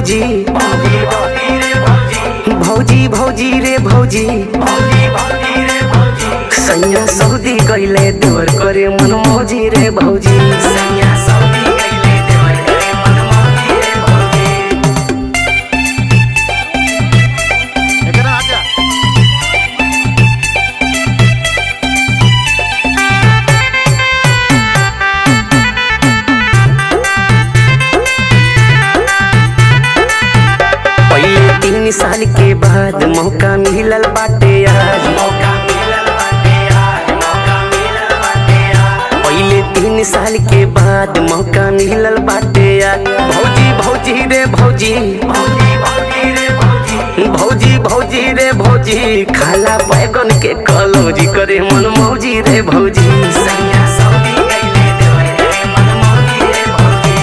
भौजी भौजी भौजी रे भौजी सैया सऊदी गईले देवर करे मन मौजी रे भौजी पहले 3 साल के बाद मौका मिलल बाटे आज पहले 3 साल के बाद मौका मिलल बाटे आज भौजी भौजी रे भौजी भौजी भौजी रे भौजी खाला बैगन के कलौजी करे मन मौजी रे भौजी सैया सऊदी गईले देवर करे मन मौजी रे भौजी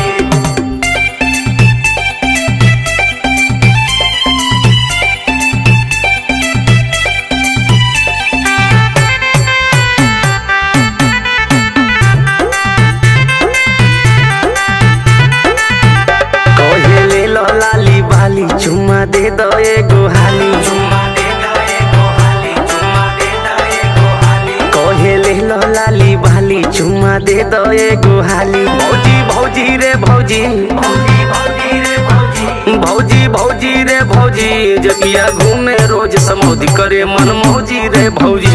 कहेले लाली बाली चुम्मा दे दो एगो हाली कहेले लाली बाली चुम्मा दे दो एगो हाली भौजी भौजी रे भौजी भौजी भौजी रे भौजी जगिया घूमे रोज समौदी करे मन मौजी रे भौजी